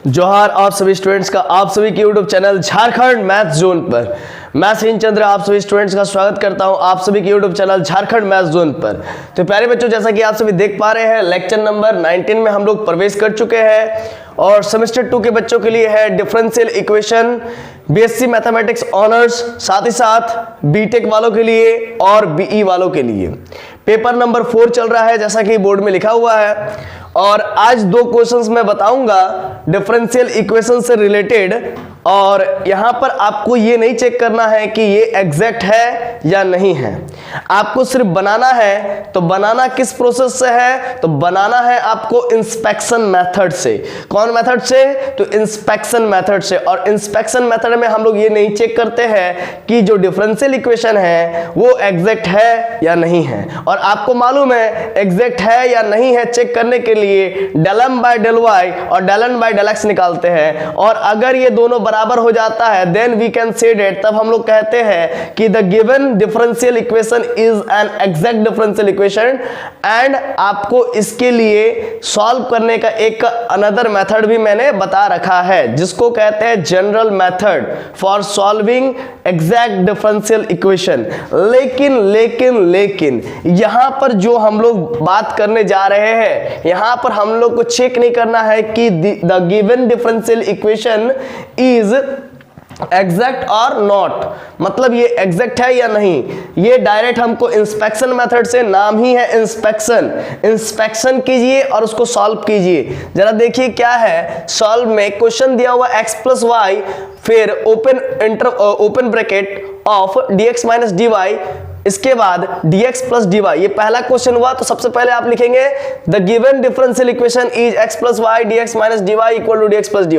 जोहार आप सभी स्टूडेंट्स का आप सभी के YouTube channel Jharkhand math zone पर मैं सचिन चंद्र आप सभी स्टूडेंट्स का स्वागत करता हूं आप सभी के YouTube channel Jharkhand math zone पर। तो प्यारे बच्चों, जैसा कि आप सभी देख पा रहे हैं, लेक्चर नंबर 19 में हम लोग प्रवेश कर चुके हैं और सेमेस्टर 2 के बच्चों के लिए है differential equation, BSc mathematics honours, साथ ही साथ बीटेक वालों के लिए और बीई वालों के लिए पेपर नंबर 4 चल रहा है, जैसा कि बोर्ड में लिखा हुआ है। और आज 2 क्वेश्चंस मैं बताऊंगा डिफरेंशियल इक्वेशन से रिलेटेड, और यहां पर आपको ये नहीं चेक करना है कि ये एग्जैक्ट है या नहीं है, आपको सिर्फ बनाना है। तो बनाना किस प्रोसेस से है? तो बनाना है आपको इंस्पेक्शन मेथड से। कौन मेथड से? तो इंस्पेक्शन मेथड से। और इंस्पेक्शन मेथड में हम लोग ये नहीं चेक करते हैं कि जो डिफरेंशियल इक्वेशन है वो एग्जैक्ट है या नहीं है। और आपको मालूम है एग्जैक्ट है या नहीं है चेक करने के लिए del m by del y और del n by del x निकालते हैं, और अगर ये दोनों बराबर हो जाता है then we can say that, तब हम लोग कहते हैं कि the given differential equation is an exact differential equation. And आपको इसके लिए सॉल्व करने का एक अनदर मेथड भी मैंने बता रखा है, जिसको कहते हैं general method for solving exact differential equation. लेकिन यहां पर जो हम लोग बात करने जा रहे हैं, यहां पर हम लोग को चेक नहीं करना है कि the given differential equation is exact और नॉट, मतलब ये एग्जैक्ट है या नहीं। ये डायरेक्ट हमको इंस्पेक्शन मेथड से, नाम ही है इंस्पेक्शन कीजिए और उसको सॉल्व कीजिए। जरा देखिए क्या है सॉल्व में। क्वेश्चन दिया हुआ x प्लस वाई, फिर open bracket of dx minus dy, इसके बाद dx प्लस dy। ये पहला क्वेश्चन हुआ, तो सबसे पहले आप लिखेंगे the given differential equation is x plus y dx minus dy equal to dx plus dy।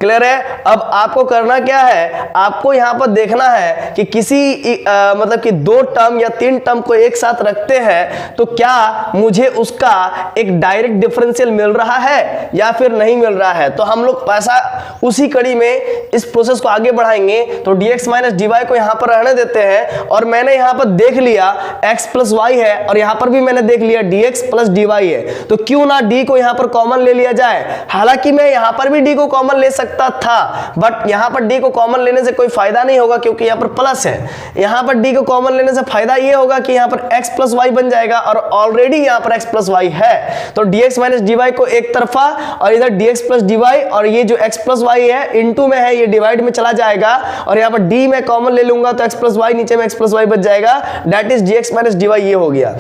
Clear है? अब आपको करना क्या है, आपको यहां पर देखना है कि किसी मतलब कि 2 टर्म या 3 टर्म को एक साथ रखते हैं तो क्या मुझे उसका एक डायरेक्ट डिफरेंशियल मिल रहा है या फिर नहीं मिल रहा है। तो हम लोग पैसा उसी कड़ी में इस प्रोसेस को आगे बढ़ाएंगे। तो dx माइनस dy को यहां पर रहने देते हैं, और मैंने यहां पर देख लिया x प्लस वाई है और यहां पर भी मैंने देख लिया dx प्लस dy है, तो क्यों ना d को यहां पर कॉमन ले लिया जाए। हालांकि मैं यहां पर भी d को कॉमन ले सकता था, बट यहां पर d को कॉमन लेने से कोई फायदा नहीं होगा क्योंकि यहां पर प्लस है। यहां पर d को कॉमन लेने से फायदा ये होगा कि यहां पर x प्लस वाई बन जाएगा, और ऑलरेडी यहां पर x प्लस वाई है। तो dx माइनस dy को एक तरफा और इधर dx प्लस dy, और ये जो x प्लस वाई है इनटू में है, ये डिवाइड में चला जाएगा, और यहां पर d में कॉमन ले लूंगा तो x प्लस वाई नीचे में x प्लस वाई बच जाएगा, that is dx minus dy। ये हो गया।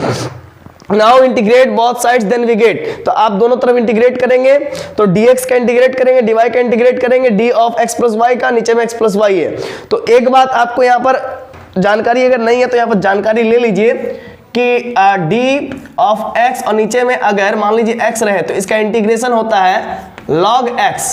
Now integrate both sides then we get. तो आप दोनों तरफ इंटीग्रेट करेंगे, तो dx का इंटीग्रेट करेंगे, dy का इंटीग्रेट करेंगे, d of x plus y का, नीचे में x प्लस वाई है। तो एक बात आपको यहां पर जानकारी अगर नहीं है तो यहां पर जानकारी ले लीजिए कि d ऑफ x और नीचे में अगर मान लीजिए x रहे तो इसका इंटीग्रेशन होता है log x,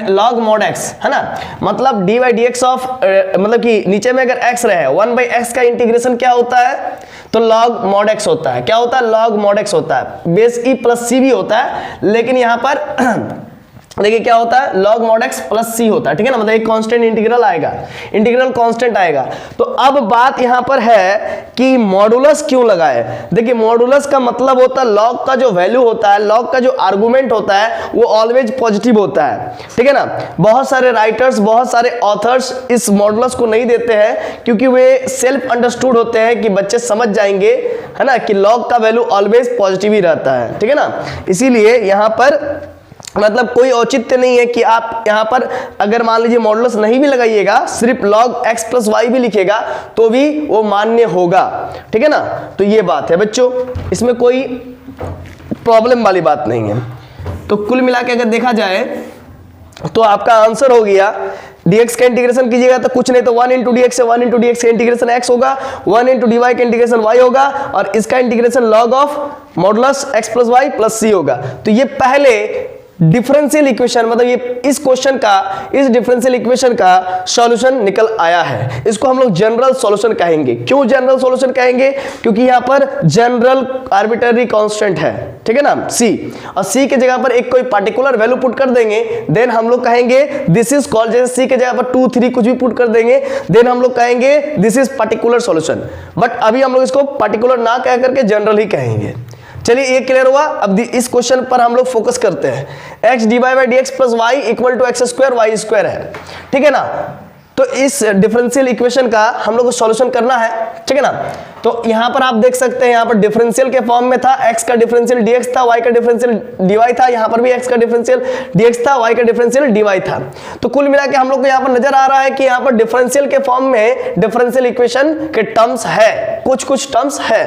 log mod x, है ना। मतलब dy by d x of मतलब कि नीचे में अगर x रहे 1 बाई एक्स का इंटीग्रेशन क्या होता है, तो log mod x होता है। क्या होता है? log mod x होता है। बेस e प्लस c भी होता है, लेकिन यहां पर देखिए क्या होता है, log mod x plus c होता है, ठीक है ना। मतलब एक कांस्टेंट इंटीग्रल आएगा, इंटीग्रल कांस्टेंट आएगा। तो अब बात यहां पर है कि मॉडुलस क्यों लगाए। देखिए मॉडुलस का मतलब होता है log का जो वैल्यू होता है, log का जो आर्गुमेंट होता है वो ऑलवेज पॉजिटिव होता है, ठीक है ना। बहुत सारे राइटर्स, बहुत सारे ऑथर्स इस मॉडुलस को नहीं देते हैं क्योंकि वे सेल्फ अंडरस्टूड होते हैं कि बच्चे समझ जाएंगे, है ना, कि log का वैल्यू ऑलवेज पॉजिटिव ही रहता है, ठीक है ना। इसीलिए यहां पर मतलब कोई औचित्य नहीं है कि आप यहां पर अगर मान लीजिए मॉडुलस नहीं भी लगाइएगा, सिर्फ log x प्लस वाई भी लिखेगा तो भी वो मान्य होगा, ठीक है ना। तो ये बात है बच्चों, इसमें कोई प्रॉब्लम वाली बात नहीं है। तो कुल मिला के अगर देखा जाए तो आपका आंसर हो गया dx का इंटीग्रेशन कीजिएगा तो कुछ नहीं तो 1 इंटू dx है, 1 इंटू dx का इंटीग्रेशन x होगा, 1 इंटू dy का इंटीग्रेशन y होगा, और इसका integration log of modulus x plus y plus c होगा। तो ये पहले डिफरेंशियल इक्वेशन, मतलब ये इस क्वेश्चन का, इस डिफरेंशियल इक्वेशन का सॉल्यूशन निकल आया है। इसको हम लोग जनरल सॉल्यूशन कहेंगे। क्यों जनरल सॉल्यूशन कहेंगे? क्योंकि यहां पर जनरल आर्बिट्ररी कांस्टेंट है, ठीक है ना, c, और c के जगह पर एक कोई पार्टिकुलर वैल्यू पुट कर देंगे, देन हम लोग कहेंगे दिस इज कॉल्ड, जैसे c के जगह पर 2 3 कुछ भी पुट कर देंगे, देन हम लोग कहेंगे this is particular solution. But अभी हम लोग इसको पार्टिकुलर ना कह करके जनरल ही कहेंगे। चलिए ये क्लियर हुआ। अब इस क्वेश्चन पर हम लोग फोकस करते हैं। X d y by d x plus y equal to x square y square है, ठीक है ना। तो इस डिफरेंशियल इक्वेशन का हम लोग को सॉल्यूशन करना है, ठीक है ना। तो यहां पर आप देख सकते हैं, यहां पर डिफरेंशियल के फॉर्म में था, x का डिफरेंशियल dx था, y का डिफरेंशियल dy था, यहां पर भी x का डिफरेंशियल dx था, y का डिफरेंशियल dy था। तो कुल मिला के हम लोग को यहां पर नजर आ रहा है कि यहां पर डिफरेंशियल के फॉर्म में डिफरेंशियल इक्वेशन के टर्म्स है, कुछ टर्म्स है,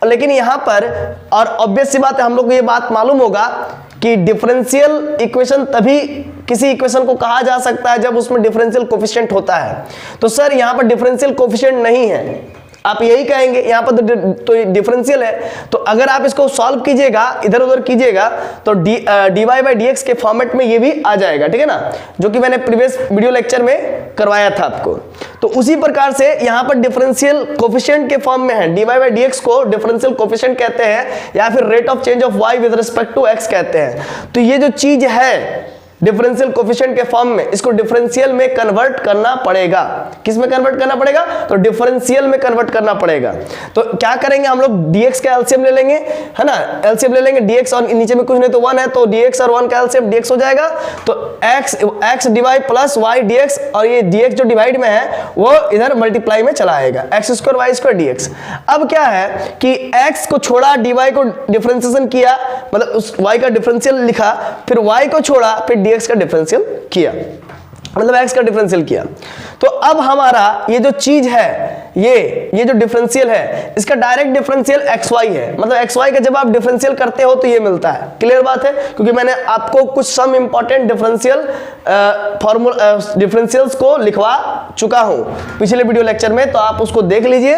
लेकिन यहां पर और ऑब्वियस सी बात है, हम लोग को ये बात मालूम होगा कि डिफरेंशियल इक्वेशन तभी किसी इक्वेशन को कहा जा सकता है जब उसमें डिफरेंशियल कोफिशिएंट होता है। तो सर यहां पर डिफरेंशियल कोफिशिएंट नहीं है, आप यही कहेंगे, यहां पर तो डिफरेंशियल है। तो अगर आप इसको सॉल्व कीजिएगा, इधर उधर कीजिएगा, तो dy बाई dx के फॉर्मेट में ये भी आ जाएगा, ठीक है ना, जो कि मैंने प्रीवियस वीडियो लेक्चर में करवाया था आपको। तो उसी प्रकार से यहां पर डिफरेंशियल कोफिशिएंट के फॉर्म में है, dy बाई dx को डिफरेंशियल कोफिशिएंट कहते हैं, या फिर rate of change of y with respect to x कहते हैं। तो ये जो चीज है डिफरेंशियल कोफिशिएंट के फॉर्म में, इसको डिफरेंशियल में कन्वर्ट करना पड़ेगा। किस में कन्वर्ट करना पड़ेगा? तो डिफरेंशियल में कन्वर्ट करना पड़ेगा। तो क्या करेंगे हम लोग, dx का एलसीएम ले लेंगे, है ना, एलसीएम ले लेंगे, dx और नीचे में कुछ नहीं तो 1 है, तो dx और 1 का एलसीएम dx हो जाएगा। तो x divide plus y dx, और ये dx जो डिवाइड में है वो इधर मल्टीप्लाई में चला आएगा, x square y square dx। अब क्या है कि x को छोड़ा, dy को डिफरेंशिएशन किया, मतलब उस y का डिफरेंशियल लिखा, फिर y को छोड़ा, फिर dx का डिफरेंशियल किया, मतलब x का डिफरेंशियल किया। तो अब हमारा ये जो चीज है, ये जो डिफरेंशियल है, इसका डायरेक्ट डिफरेंशियल xy है, मतलब xy का जब आप डिफरेंशियल करते हो तो ये मिलता है। क्लियर बात है, क्योंकि मैंने आपको कुछ some important differential formula differentials को लिखवा चुका हूं पिछले वीडियो लेक्चर में, तो आप उसको देख लीजिए।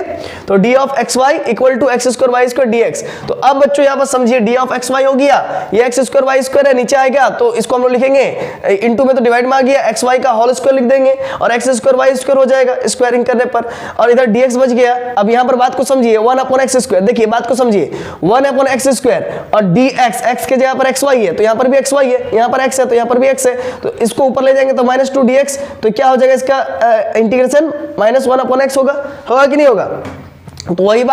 तो d of xy equal to x square y square dx। तो अब बच्चों यहां पर समझिए, d ऑफ xy हो गया, ये x स्क्वायर y स्क्वायर है, नीचे आएगा तो इसको हम लोग लिखेंगे इनटू में, तो डिवाइड में आ गया, xy का होल स्क्वायर लिख देंगे और x स्क्वायर y स्क्वायर हो जाएगा स्क्वायरिंग करने पर, और इधर dx बच गया। अब यहां पर बात को समझिए, 1 अपॉन x स्क्वायर, देखिए बात को समझिए, 1 अपॉन x स्क्वायर और dx, x के जगह पर xy है तो यहां पर भी xy है, यहां पर x है तो यहां पर भी x है, तो इसको ऊपर ले जाएंगे तो -2 dx, तो क्या हो जाएगा इसका इंटीग्रेशन -1 अपॉन x होगा कि नहीं होगा? तो वही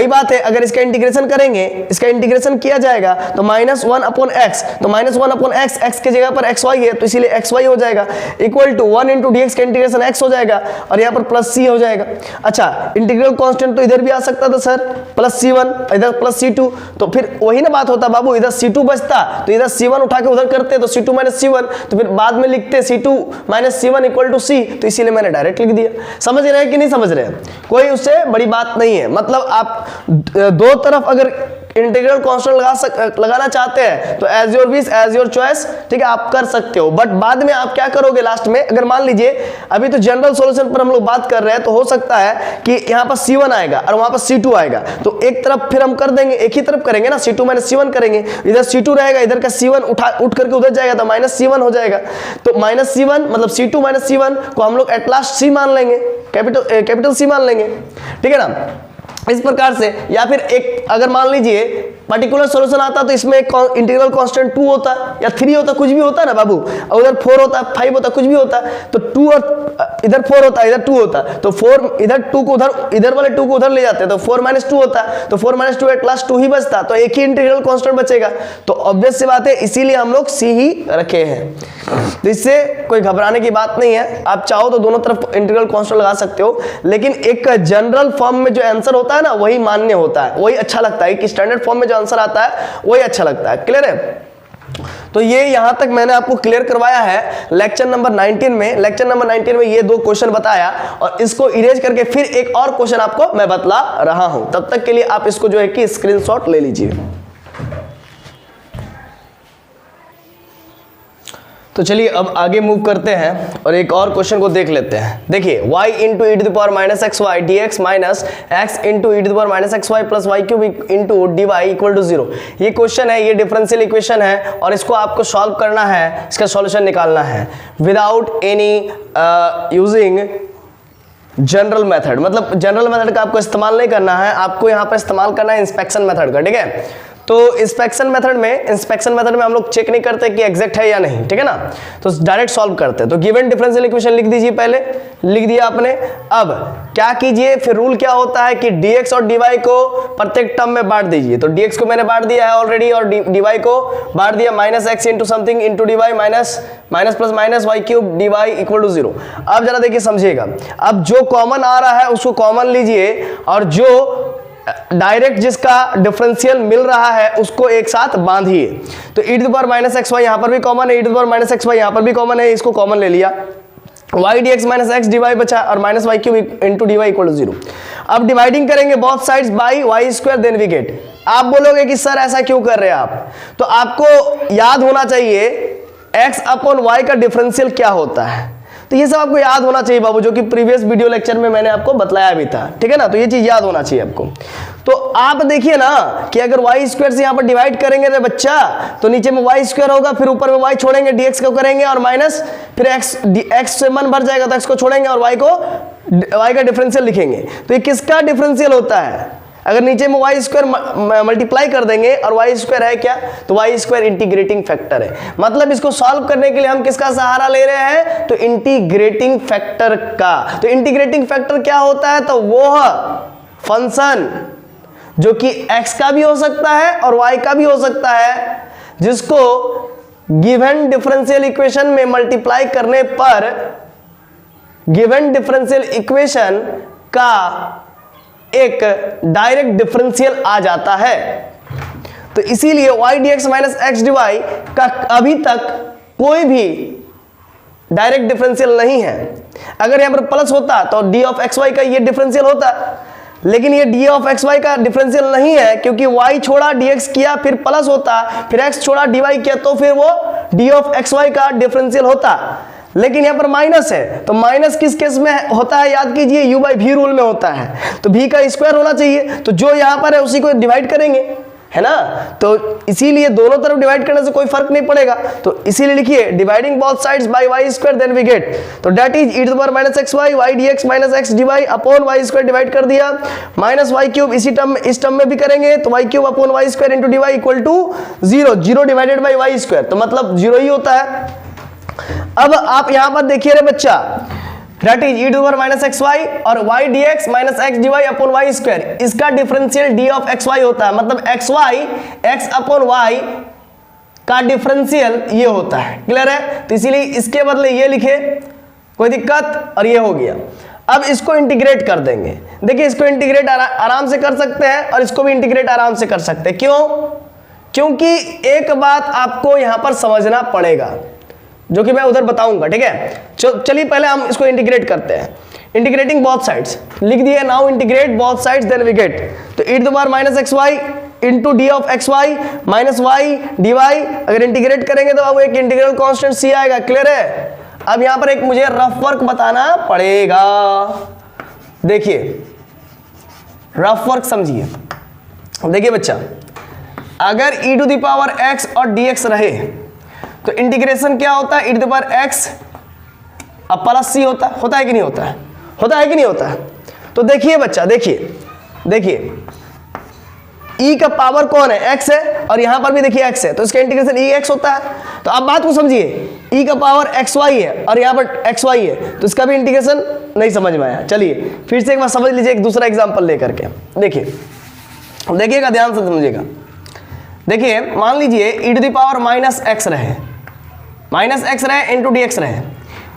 बात है, अगर इसका इंटीग्रेशन करेंगे, इसका इंटीग्रेशन किया जाएगा तो -1 अपॉन x, तो -1 अपॉन x, x के जगह पर xy है तो इसीलिए xy हो जाएगा, इक्वल टू 1 इंटू dx का इंटीग्रेशन x हो जाएगा, और यहाँ पर प्लस c हो जाएगा। अच्छा, इंटीग्रल कांस्टेंट तो इधर भी आ सकता था सर, प्लस c1, इधर प्लस c2, तो फिर वही ना बात होता बाबू, इधर c2 बचता तो इधर c1 उठा के उधर करते तो c2 माइनस c1, तो फिर बाद में लिखते c2 minus c1 equal to c, तो इसीलिए मैंने डायरेक्ट लिख दिया। समझ रहे हैं कि नहीं समझ रहे हैं? कोई उससे बड़ी बात नहीं है, मतलब आप दो तरफ अगर इंटीग्रल कांस्टेंट लगाना चाहते हैं तो as your wish as your choice, ठीक है, आप कर सकते हो। बट बाद में आप क्या करोगे लास्ट में, अगर मान लीजिए अभी तो जनरल सॉल्यूशन पर हम लोग बात कर रहे हैं, तो हो सकता है कि यहाँ पर c1 आएगा और वहां पर c2 आएगा, तो एक तरफ फिर हम कर देंगे, एक ही तरफ करेंगे ना, c2 माइनस c1 करेंगे, इधर c2 रहेगा, इधर का c1 उठ करके उधर जाएगा तो -c1 हो जाएगा। तो -c1 मतलब c2 माइनस c1 को हम लोग एट लास्ट c मान लेंगे, कैपिटल C मान लेंगे, ठीक है ना, इस प्रकार से। या फिर एक अगर मान लीजिए पर्टिकुलर सॉल्यूशन आता तो इसमें इंटीग्रल कांस्टेंट 2 होता या 3 होता, कुछ भी होता ना बाबू, और उधर 4 होता, 5 होता, कुछ भी होता, तो 2 और इधर 4 होता, इधर 2 होता, तो 4 इधर 2 को उधर, इधर वाले 2 को उधर ले जाते तो 4 माइनस 2 होता, तो 4 माइनस 2 एट लास्ट 2 ही बचता, तो एक ही इंटीग्रल कांस्टेंट बचेगा। तो ऑब्वियस सी बात है, इसीलिए हम लोग C ही रखे हैं। तो इससे कोई घबराने की बात नहीं है, आप चाहो तो दोनों तरफ इंटीग्रल कांस्टेंट लगा सकते हो, लेकिन एक जनरल फॉर्म में जो आंसर होता है ना वही मान्य होता है, वही अच्छा लगता है, कि स्टैंडर्ड फॉर्म में जो आंसर आता है वही अच्छा लगता है। क्लियर है? तो ये यहां तक मैंने आपको क्लियर करवाया है लेक्चर नंबर 19 में। लेक्चर नंबर 19 में ये 2 क्वेश्चन बताया, और इसको इरेज करके फिर एक और क्वेश्चन आपको मैं बतला रहा हूं। तब तक के लिए आप इसको जो है कि स्क्रीनशॉट ले लीजिए। तो चलिए अब आगे मूव करते हैं और एक और क्वेश्चन को देख लेते हैं। देखिए, y into e to the power minus x y d x minus x into e to the power minus x y plus y cube into d y equal to 0। ये क्वेश्चन है, ये differential equation है, और इसको आपको solve करना है, इसका सॉल्यूशन निकालना है without any using general method. मतलब जनरल मेथड का आपको इस्तेमाल नहीं करना है, आपको यहाँ पर इस्तेमाल करना है इंस्पेक्शन मेथड का, ठीक है। तो इंस्पेक्शन मेथड में हम लोग चेक नहीं करते कि एग्जैक्ट है या नहीं, ठीक है ना, तो डायरेक्ट सॉल्व करते हैं। तो गिवन डिफरेंशियल इक्वेशन लिख दीजिए, पहले लिख दिया आपने। अब क्या कीजिए, फिर रूल क्या होता है कि dx और dy को प्रत्येक टर्म में बांट दीजिए। तो dx को मैंने बांट दिया है ऑलरेडी और dy को बांट दिया, minus x into something into dy minus plus minus y cube dy equal to 0। अब जरा देखिए समझिएगा, अब जो कॉमन आ रहा है उसको कॉमन लीजिए और जो डायरेक्ट जिसका डिफरेंशियल मिल रहा है उसको एक साथ बांधिए। तो e to the power minus x y यहां पर भी कॉमन है, e to the power minus x y यहां पर भी कॉमन है, इसको कॉमन ले लिया, y dx minus x d y बचा और minus y cube into d y equal to 0। अब डिवाइडिंग करेंगे both sides by y square, then we get. आप बोलोगे कि सर ऐसा क्यों कर रहे हैं आप, तो आपको याद होना चाहिए x अपॉन y का डिफरेंशियल क्या होता है। तो ये सब आपको याद होना चाहिए बाबू, जो कि प्रीवियस वीडियो लेक्चर में मैंने आपको बताया भी था, ठीक है ना, तो ये चीज याद होना चाहिए आपको। तो आप देखिए ना कि अगर वाई स्क्वायर से यहाँ पर डिवाइड करेंगे रे बच्चा, तो नीचे में वाई स्क्वायर होगा, फिर ऊपर में वाई छोड़ेंगे, dx को करेंगे और माइनस, फिर x से मन भर जाएगा तो x को छोड़ेंगे और y का डिफरेंशियल लिखेंगे। तो ये किसका डिफरेंशियल होता है, अगर नीचे में वाई स्क्वायर मल्टीप्लाई कर देंगे और वाई स्क्वायर है क्या, तो वाई स्क्वायर इंटीग्रेटिंग फैक्टर है। मतलब इसको सॉल्व करने के लिए हम किसका सहारा ले रहे हैं, तो इंटीग्रेटिंग फैक्टर का। तो इंटीग्रेटिंग फैक्टर क्या होता है, तो वो फंक्शन जो कि x का भी हो सकता है और y का भी हो सकता है, जिसको गिवन डिफरेंशियल इक्वेशन में मल्टीप्लाई करने पर गिवन डिफरेंशियल इक्वेशन का एक डायरेक्ट डिफरेंशियल आ जाता है। तो इसीलिए y dx minus x dy का अभी तक कोई भी डायरेक्ट डिफरेंशियल नहीं है। अगर यहां पर प्लस होता तो d ऑफ एक्स वाई का ये डिफरेंशियल होता, लेकिन ये d ऑफ एक्स वाई का डिफरेंशियल नहीं है, क्योंकि y छोड़ा dx किया फिर प्लस होता, फिर x छोड़ा dy किया तो फिर वो d ऑफ एक्स वाई का डिफरेंशियल होता। लेकिन यहाँ पर माइनस है, तो माइनस किस केस में होता है, याद कीजिए u बाई v रूल में होता है, तो v का स्क्वायर होना चाहिए, तो जो यहाँ पर है उसी को डिवाइड करेंगे, है ना। तो इसीलिए दोनों तरफ डिवाइड करने से कोई फर्क नहीं पड़ेगा, तो इसीलिए लिखिए dividing both sides by y square then we get. तो that is e to the power minus x y y d x minus x d y upon y square divide कर दिया, माइनस वाई क्यूब इस term में भी करेंगे, तो y cube upon y square into d y equal to 0, 0 divided by y square, तो मतलब 0 ही होता है। अब आप यहां पर देखिए रे बच्चा, that is e to the power minus x y और y dx minus x d y upon y square, इसका differential d of x y होता है। मतलब एक्स वाई x अपॉन y का डिफरेंशियल ये होता है, क्लियर है। तो इसीलिए इसके बदले ये लिखे, कोई दिक्कत, और ये हो गया। अब इसको इंटीग्रेट कर देंगे, देखिए इसको इंटीग्रेट आराम से कर सकते हैं और इसको भी इंटीग्रेट आराम से कर सकते हैं। क्यों, क्योंकि एक बात आपको यहां पर समझना पड़ेगा जो कि मैं उधर बताऊंगा, ठीक है। चलिए पहले हम इसको इंटीग्रेट करते हैं। इंटीग्रेटिंग बोथ साइड्स लिख दिए, now integrate both sides then we get. तो e to the power minus x y into d of x y minus y d y, अगर इंटीग्रेट करेंगे तो अब एक इंटीग्रल कांस्टेंट c आएगा, क्लियर है। अब यहां पर एक मुझे रफ वर्क बताना पड़ेगा, देखिए रफ वर्क समझिए। देखिए बच्चा, अगर e to the power x और dx रहे तो इंटीग्रेशन क्या होता है, e to the power x अब प्लस c होता है कि नहीं होता है, होता है कि नहीं होता है। तो देखिए बच्चा, देखिए e का पावर कौन है, x है, और यहां पर भी देखिए x है, तो इसका इंटीग्रेशन e x होता है। तो अब बात को समझिए, e का पावर xy है और यहां पर xy है, तो इसका भी इंटीग्रेशन नहीं समझ में आया। चलिए फिर से एक बार समझ लीजिए, एक दूसरा एग्जांपल लेकर के देखिएगा, ध्यान से समझिएगा। देखिए मान लीजिए e to the power minus x रहे, माइनस एक्स रहे इंटू डी एक्स रहे,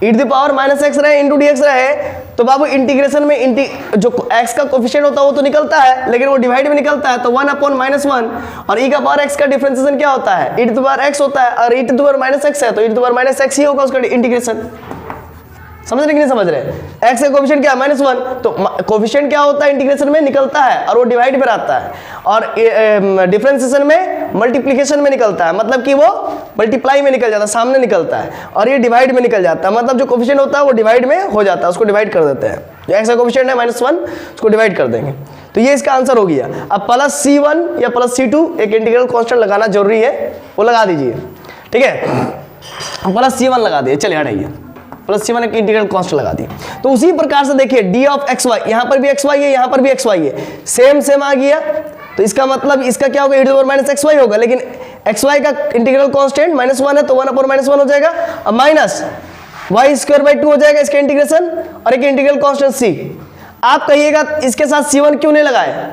e to the power minus x रहे इंटू डी एक्स रहे, तो बाबू इंटीग्रेशन में जो x का कोफिशिएंट होता है वो तो निकलता है, लेकिन वो डिवाइड में निकलता है, तो 1 अपॉन माइनस 1, और e का पावर x का डिफरेंशिएशन क्या होता है, e to the power x होता है, और e to the power minus x है तो e to the power minus x ही होगा उसका इंटीग्रेशन। समझ रहे कि नहीं समझ रहे, x का कोफिशिएंट क्या है, -1, तो कोफिशिएंट क्या होता है, इंटीग्रेशन में निकलता है और वो डिवाइड में रहता है, और डिफरेंशिएशन में मल्टीप्लिकेशन में निकलता है, मतलब कि वो मल्टीप्लाई में निकल जाता है, सामने निकलता है, और ये डिवाइड में निकल जाता है, मतलब जो कोफिशिएंट होता है वो डिवाइड में हो जाता है, उसको डिवाइड कर देते हैं। जो x का कोफिशिएंट है -1, उसको डिवाइड कर देंगे, तो ये इसका आंसर हो गया। अब प्लस c1 या प्लस c2 एक इंटीग्रल कांस्टेंट लगाना जरूरी है, वो लगा दीजिए, ठीक है। प्लस c1 लगा दिए, चलिए हटाइए, प्लस c1 एक इंटीग्रल कांस्टेंट लगा दी। तो उसी प्रकार से देखिए d ऑफ एक्स वाई, यहां पर भी एक्स वाई है, यहां पर भी एक्स वाई है, सेम आ गया, तो इसका मतलब इसका क्या होगा, e to the power minus x y होगा, लेकिन एक्स वाई का इंटीग्रल कांस्टेंट -1 है तो 1/-1 हो जाएगा, अब माइनस वाई स्क्वायर बाई 2 हो जाएगा इसका इंटीग्रेशन, और एक इंटीग्रल कांस्टेंट सी। आप कहिएगा इसके साथ C1 क्यों नहीं लगाए?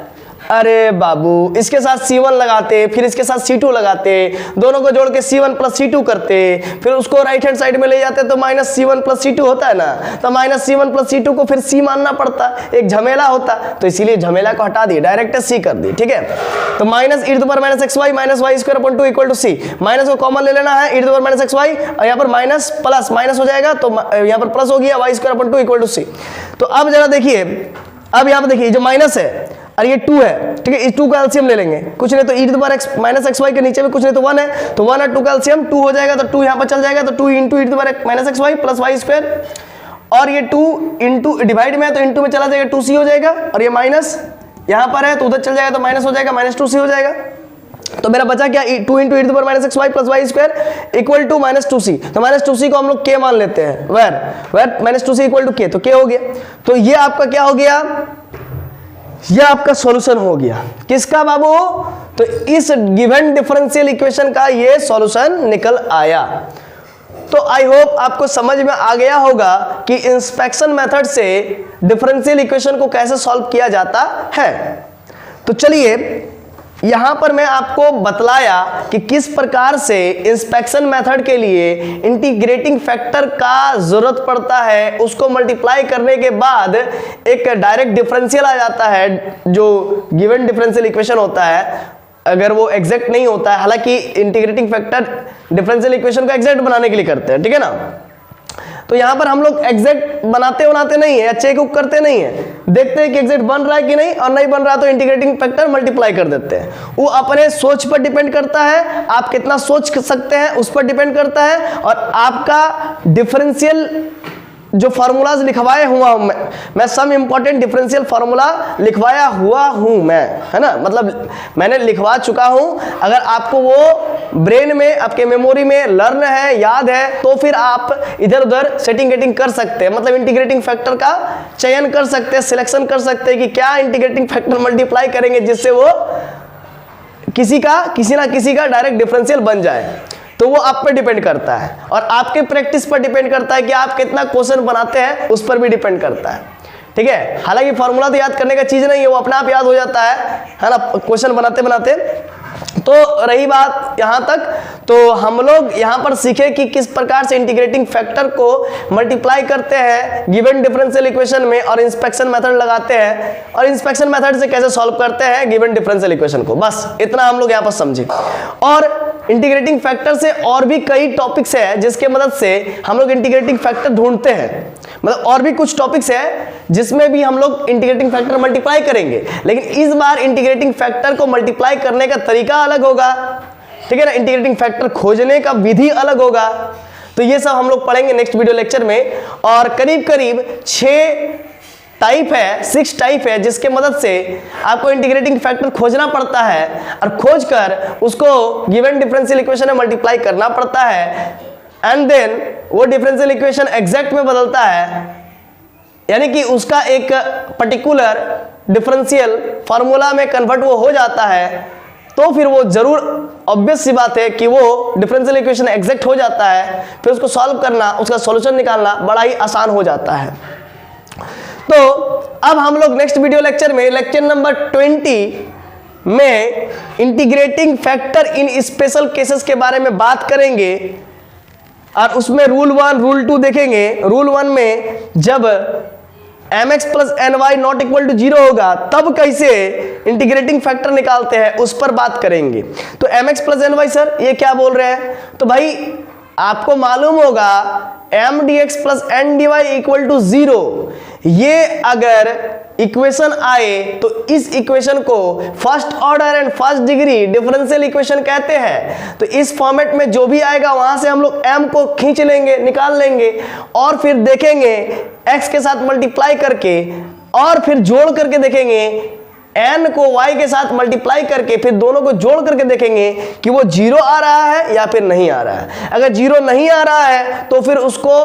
अरे बाबू, इसके साथ C1 लगाते, फिर इसके साथ C2 लगाते, दोनों को जोड़ के C1 प्लस C2 करते, फिर उसको राइट हैंड साइड में ले जाते तो माइनस C1 प्लस C2 होता है ना, तो माइनस C1 प्लस C2 को फिर C मानना पड़ता, एक झमेला होता, तो इसीलिए झमेला को हटा दिए, डायरेक्ट C कर दी, ठीक है। तो minus e to the power minus x y minus y square upon 2 equal to C, minus को कॉमन ले लेना है, e to the power minus x y, और यहाँ पर माइनस प्लस माइनस हो जाएगा तो यहाँ पर प्लस हो गया, y square upon 2 equal to C। तो अब जरा देखिए, अब यहाँ पर देखिए जो माइनस है और ये 2 है, ठीक है, इस 2 का एलसीएम ले लेंगे, कुछ नहीं तो e to the power minus x y के नीचे में कुछ नहीं तो 1 है, तो 1 और 2 का एलसीएम 2 हो जाएगा, तो 2 यहाँ पर चल जाएगा, तो 2 into e to the power minus x y plus y square, और ये 2 इंटू डिवाइड में है तो इंटू में चला जाएगा 2c हो जाएगा, और ये माइनस यहाँ पर है तो उधर चल जाएगा तो माइनस हो जाएगा, माइनस 2c हो जाएगा। तो मेरा बचा क्या, 2 into e to the power minus x y plus y square equal to minus 2c, तो माइनस 2c को हम लोग k मान लेते हैं, where minus 2c equal to k, तो k हो गया। तो ये आपका क्या हो गया, यह आपका सॉल्यूशन हो गया, किसका बाबू, तो इस गिवन डिफरेंशियल इक्वेशन का ये सॉल्यूशन निकल आया। तो आई होप आपको समझ में आ गया होगा कि इंस्पेक्शन मेथड से डिफरेंशियल इक्वेशन को कैसे सॉल्व किया जाता है। तो चलिए यहां पर मैं आपको बतलाया कि किस प्रकार से इंस्पेक्शन मेथड के लिए इंटीग्रेटिंग फैक्टर का जरूरत पड़ता है, उसको मल्टीप्लाई करने के बाद एक डायरेक्ट डिफरेंशियल आ जाता है, जो गिवन डिफरेंशियल इक्वेशन होता है, अगर वो एग्जैक्ट नहीं होता है, हालांकि इंटीग्रेटिंग फैक्टर डिफरेंशियल इक्वेशन को एग्जैक्ट बनाने के लिए करते हैं, ठीक है ना। तो यहां पर हम लोग एग्जैक्ट बनाते नहीं है या चेक उक करते नहीं है, देखते हैं कि एग्जैक्ट बन रहा है कि नहीं, और नहीं बन रहा तो इंटीग्रेटिंग फैक्टर मल्टीप्लाई कर देते हैं। वो अपने सोच पर डिपेंड करता है, आप कितना सोच सकते हैं उस पर डिपेंड करता है, और आपका डिफरेंशियल जो फार्मूलाज लिखवाए हुआ हूं मैं सम इंपॉर्टेंट डिफरेंशियल फार्मूला लिखवाया हुआ हूं मैं, है ना, मतलब मैंने लिखवा चुका हूं। अगर आपको वो ब्रेन में, आपके मेमोरी में लर्न है, याद है, तो फिर आप इधर उधर सेटिंग गेटिंग कर सकते हैं, मतलब इंटीग्रेटिंग फैक्टर का चयन कर सकते हैं, सिलेक्शन कर सकते हैं कि क्या इंटीग्रेटिंग फैक्टर मल्टीप्लाई करेंगे जिससे वो किसी ना किसी का डायरेक्ट डिफरेंशियल बन जाए। तो वो आप पे डिपेंड करता है, और आपके प्रैक्टिस पर डिपेंड करता है कि आप कितना क्वेश्चन बनाते हैं, उस पर भी डिपेंड करता है, ठीक है। हालांकि फॉर्मूला तो याद करने का चीज नहीं है, वो अपने आप याद हो जाता है ना, क्वेश्चन बनाते बनाते। तो रही बात यहां तक, तो हम लोग यहां पर सीखे कि किस प्रकार से इंटीग्रेटिंग फैक्टर को मल्टीप्लाई करते हैं गिवन डिफरेंशियल इक्वेशन में, और इंस्पेक्शन मेथड लगाते हैं, और इंस्पेक्शन मेथड से कैसे सॉल्व करते हैं गिवन डिफरेंशियल इक्वेशन को, बस इतना हम लोग यहां पर समझे। और इंटीग्रेटिंग फैक्टर से और भी कई टॉपिक्स है जिसके मदद से हम लोग इंटीग्रेटिंग फैक्टर ढूंढते हैं, मतलब और भी कुछ टॉपिक्स है जिसमें भी हम लोग इंटीग्रेटिंग फैक्टर मल्टीप्लाई करेंगे, लेकिन इस बार इंटीग्रेटिंग फैक्टर को मल्टीप्लाई करने का तरीका अलग होगा, ठीक है ना, इंटीग्रेटिंग फैक्टर खोजने का विधि अलग होगा। तो ये सब हम लोग पढ़ेंगे नेक्स्ट वीडियो लेक्चर में, और करीब करीब 6 टाइप है जिसके मदद से आपको इंटीग्रेटिंग फैक्टर खोजना पड़ता है, और खोजकर उसको गिवन डिफरेंशियल इक्वेशन में मल्टीप्लाई करना पड़ता है, एंड देन वो डिफरेंशियल इक्वेशन एग्जैक्ट में बदलता है, यानी कि उसका एक पर्टिकुलर डिफरेंशियल फार्मूला में कन्वर्ट वो हो जाता है, तो फिर वो जरूर ऑब्वियस सी बात है कि वो डिफरेंशियल इक्वेशन एग्जैक्ट हो जाता है, फिर उसको सॉल्व करना, उसका सॉल्यूशन निकालना बड़ा ही आसान हो जाता है। तो अब हम लोग नेक्स्ट वीडियो लेक्चर में, लेक्चर नंबर 20 में integrating factor in special cases के बारे में बात करेंगे, और उसमें रूल 1 रूल 2 देखेंगे। रूल 1 में जब mx plus ny not equal to 0 होगा तब कैसे इंटीग्रेटिंग फैक्टर निकालते हैं उस पर बात करेंगे। तो mx प्लस ny सर ये क्या बोल रहे हैं, तो भाई आपको मालूम होगा m dx plus n dy equal to 0, ये अगर इक्वेशन आए तो इस इक्वेशन को first order and first degree differential equation कहते हैं। तो इस फॉर्मेट में जो भी आएगा वहां से हम लोग m को खींच लेंगे, निकाल लेंगे, और फिर देखेंगे x के साथ मल्टीप्लाई करके, और फिर जोड़ करके देखेंगे n को y के साथ मल्टीप्लाई करके, फिर दोनों को जोड़ करके देखेंगे कि वो 0 आ रहा है या फिर नहीं आ रहा है। अगर 0 नहीं आ रहा है तो फिर उसको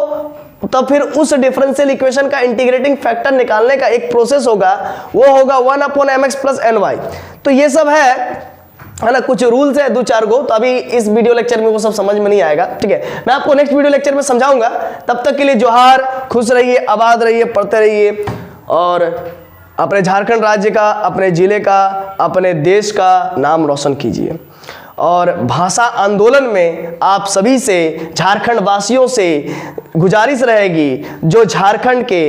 तो फिर उस डिफरेंशियल इक्वेशन का इंटीग्रेटिंग फैक्टर निकालने का एक प्रोसेस होगा, वो होगा 1/mx प्लस ny। तो ये सब है ना, कुछ रूल्स है 2-4 गो, तो अभी इस वीडियो लेक्चर में वो सब समझ में नहीं आएगा, ठीक है। मैं आपको नेक्स्ट वीडियो लेक्चर में समझाऊंगा। तब तक के लिए जोहार, खुश रहिए, आबाद रहिए, पढ़ते रहिए और अपने झारखंड राज्य का, अपने जिले का, अपने देश का नाम रोशन कीजिए। और भाषा आंदोलन में आप सभी से, झारखंड वासियों से गुजारिश रहेगी, जो झारखंड के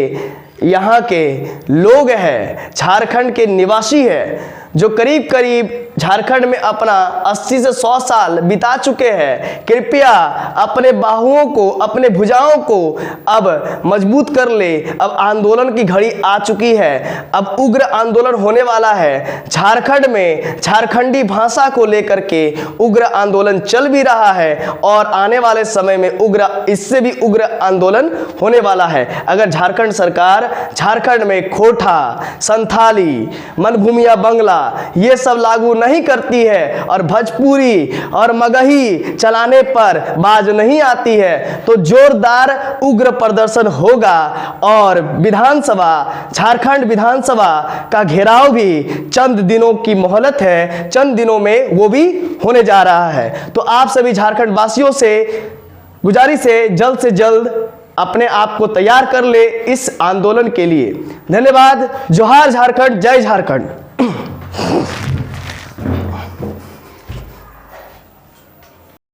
यहाँ के लोग हैं, झारखंड के निवासी हैं, जो करीब करीब झारखंड में अपना 80 से 100 साल बिता चुके हैं, कृपया अपने बाहुओं को, अपने भुजाओं को अब मजबूत कर ले। अब आंदोलन की घड़ी आ चुकी है, अब उग्र आंदोलन होने वाला है। झारखंड में झारखंडी भाषा को लेकर के उग्र आंदोलन चल भी रहा है और आने वाले समय में इससे भी उग्र आंदोलन होने वाला है। अगर झारखंड सरकार झारखंड में खोटा, संथाली, मनभूमिया बंगला ये सब लागू नहीं करती है और भोजपुरी और मगही चलाने पर बाज नहीं आती है, तो जोरदार उग्र प्रदर्शन होगा और विधानसभा, झारखंड विधानसभा का घेराव भी चंद दिनों की मोहलत है, चंद दिनों में वो भी होने जा रहा है। तो आप सभी झारखंड वासियों से गुजारिश है, जल्द से जल्द अपने आप को तैयार कर ले इस आंदोलन के लिए। धन्यवाद। जोहार झारखंड, जय झारखंड।